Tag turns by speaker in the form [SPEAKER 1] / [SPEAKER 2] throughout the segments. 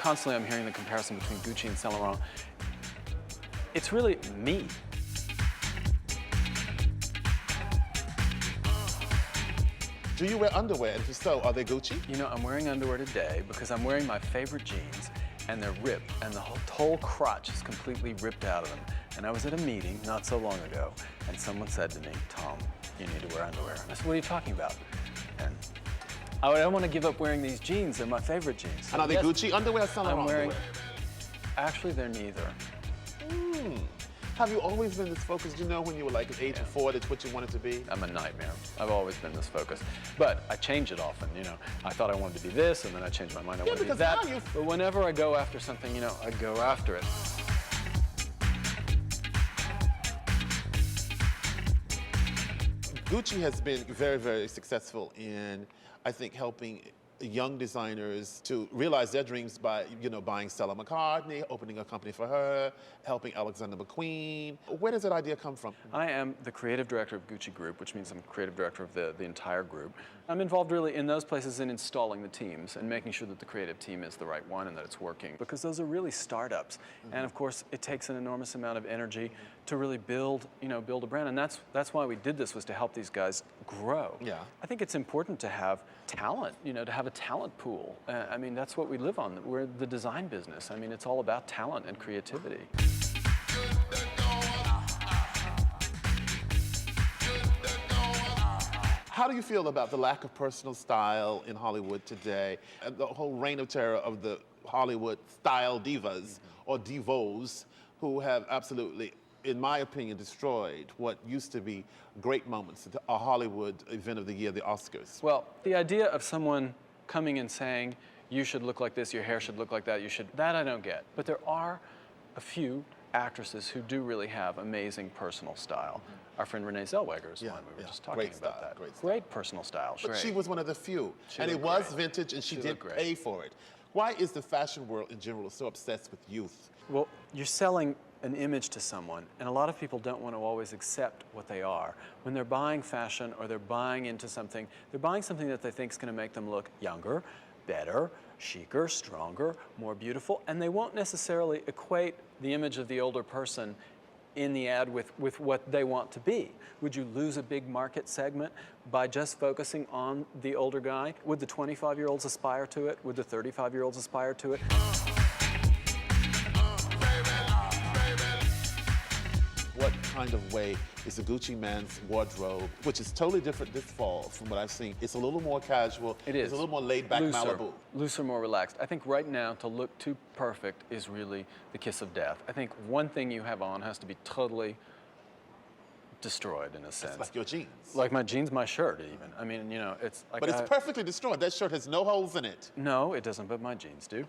[SPEAKER 1] constantly I'm hearing the comparison between Gucci and Saint Laurent. It's really me.
[SPEAKER 2] Do you wear underwear? And if so, are they Gucci?
[SPEAKER 1] You know, I'm wearing underwear today because I'm wearing my favorite jeans, and they're ripped, and the whole crotch is completely ripped out of them. And I was at a meeting not so long ago, and someone said to me, Tom, you need to wear underwear. And I said, what are you talking about? And I don't want to give up wearing these jeans. They're my favorite jeans.
[SPEAKER 2] And are they Gucci underwear or Saint Laurent underwear?
[SPEAKER 1] Actually, they're neither.
[SPEAKER 2] Have you always been this focused? Do you know when you were like at age of 4, that's what you wanted to be?
[SPEAKER 1] I'm a nightmare. I've always been this focused. But I change it often, you know. I thought I wanted to be this, and then I changed my mind. I want to be that. But whenever I go after something, you know, I go after it.
[SPEAKER 2] Gucci has been very, very successful in, I think, helping young designers to realize their dreams by, you know, buying Stella McCartney, opening a company for her, helping Alexander McQueen. Where does that idea come from?
[SPEAKER 1] I am the creative director of Gucci Group, which means I'm creative director of the entire group. I'm involved really in those places in installing the teams and making sure that the creative team is the right one and that it's working, because those are really startups. And of course, it takes an enormous amount of energy to really build a brand. And that's why we did this, was to help these guys grow.
[SPEAKER 2] Yeah.
[SPEAKER 1] I think it's important to have talent, you know, to have a talent pool. I mean, that's what we live on. We're the design business. I mean, it's all about talent and creativity.
[SPEAKER 2] How do you feel about the lack of personal style in Hollywood today, and the whole reign of terror of the Hollywood style divas or divos who have absolutely, in my opinion, destroyed what used to be great moments at a Hollywood event of the year, the Oscars?
[SPEAKER 1] Well, the idea of someone coming and saying, you should look like this, your hair should look like that, that I don't get. But there are a few actresses who do really have amazing personal style. Our friend Renee Zellweger is one. We were just talking about that. Great personal style.
[SPEAKER 2] But she was one of the few. And it was vintage, and she did pay for it. Why is the fashion world in general so obsessed with youth?
[SPEAKER 1] Well, you're selling an image to someone, and a lot of people don't want to always accept what they are. When they're buying fashion or they're buying into something, they're buying something that they think is going to make them look younger, better, chicer, stronger, more beautiful, and they won't necessarily equate the image of the older person in the ad with what they want to be. Would you lose a big market segment by just focusing on the older guy? Would the 25-year-olds aspire to it? Would the 35-year-olds aspire to it?
[SPEAKER 2] What kind of way is the Gucci man's wardrobe, which is totally different this fall from what I've seen? It's a little more casual.
[SPEAKER 1] It is.
[SPEAKER 2] It's a little more laid-back Malibu.
[SPEAKER 1] Looser, more relaxed. I think right now, to look too perfect is really the kiss of death. I think one thing you have on has to be totally destroyed, in a sense.
[SPEAKER 2] It's like your jeans.
[SPEAKER 1] Like my jeans, my shirt, even. I mean, you know, it's like.
[SPEAKER 2] But it's perfectly destroyed. That shirt has no holes in it.
[SPEAKER 1] No, it doesn't, but my jeans do.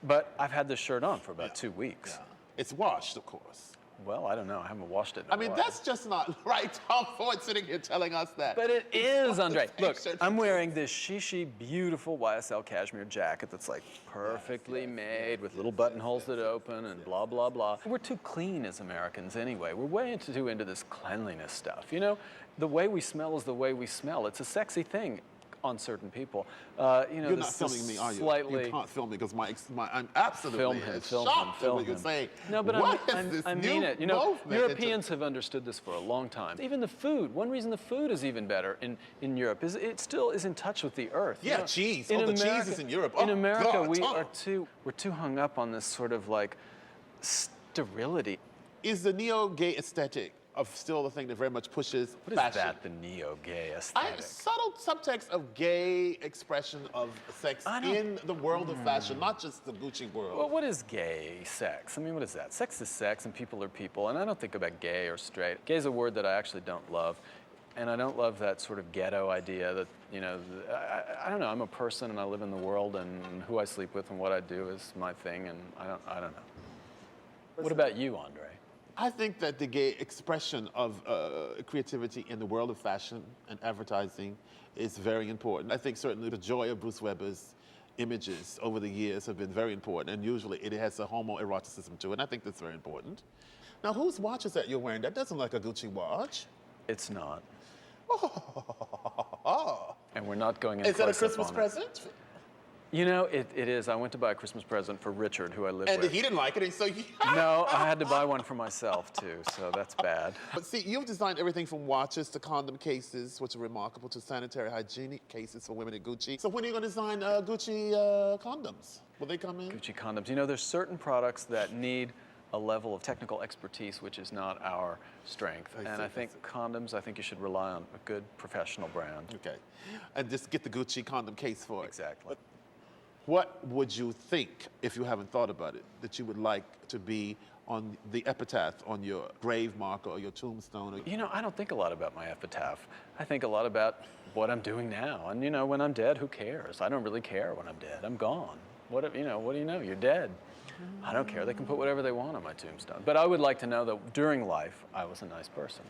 [SPEAKER 1] But I've had this shirt on for about 2 weeks.
[SPEAKER 2] Yeah. It's washed, of course.
[SPEAKER 1] Well, I don't know. I haven't washed it in a while.
[SPEAKER 2] That's just not right. Tom Ford sitting here telling us that.
[SPEAKER 1] But it is, André. Look, I'm wearing this shishi, beautiful YSL cashmere jacket that's like perfectly made with little buttonholes that open and blah, blah, blah. We're too clean as Americans anyway. We're way too into this cleanliness stuff. You know, the way we smell is the way we smell. It's a sexy thing on certain people. You know,
[SPEAKER 2] you're not filming me, are you?
[SPEAKER 1] Slightly.
[SPEAKER 2] You can't film me because I'm absolutely shocked at what you're saying.
[SPEAKER 1] No, but I mean it. You know, Europeans have understood this for a long time. Even the food. One reason the food is even better in Europe is it still is in touch with the earth.
[SPEAKER 2] Yeah, you know, cheese. The cheese is in Europe.
[SPEAKER 1] In America, we're too hung up on this sort of like sterility.
[SPEAKER 2] Is the neo-gay aesthetic of still the thing that very much pushes
[SPEAKER 1] fashion?
[SPEAKER 2] What is
[SPEAKER 1] that, the neo-gay aesthetic?
[SPEAKER 2] Subtle subtext of gay expression of sex in the world of fashion, not just the Gucci world.
[SPEAKER 1] Well, what is gay sex? I mean, what is that? Sex is sex, and people are people, and I don't think about gay or straight. Gay is a word that I actually don't love, and I don't love that sort of ghetto idea that, you know, I don't know, I'm a person and I live in the world, and who I sleep with and what I do is my thing, and I don't know. What about you, André?
[SPEAKER 2] I think that the gay expression of creativity in the world of fashion and advertising is very important. I think certainly the joy of Bruce Weber's images over the years have been very important, and usually it has a homoeroticism to it, and I think that's very important. Now, whose watch is that you're wearing? That doesn't look like a Gucci watch.
[SPEAKER 1] It's not.
[SPEAKER 2] Oh.
[SPEAKER 1] And we're not going in.
[SPEAKER 2] Is that a Christmas present?
[SPEAKER 1] You know, it is. I went to buy a Christmas present for Richard, who I live
[SPEAKER 2] And
[SPEAKER 1] with.
[SPEAKER 2] he didn't like it, and so you...
[SPEAKER 1] No, I had to buy one for myself, too, so that's bad.
[SPEAKER 2] But see, you've designed everything from watches to condom cases, which are remarkable, to sanitary hygienic cases for women at Gucci. So when are you going to design Gucci condoms? Will they come in?
[SPEAKER 1] Gucci condoms. You know, there's certain products that need a level of technical expertise which is not our strength. I think condoms, I think you should rely on a good professional brand.
[SPEAKER 2] Okay. And just get the Gucci condom case for it.
[SPEAKER 1] Exactly.
[SPEAKER 2] But what would you think, if you haven't thought about it, that you would like to be on the epitaph on your grave marker or your tombstone?
[SPEAKER 1] You know, I don't think a lot about my epitaph. I think a lot about what I'm doing now. And, you know, when I'm dead, who cares? I don't really care when I'm dead. I'm gone. What do you know? You're dead. I don't care. They can put whatever they want on my tombstone. But I would like to know that during life, I was a nice person.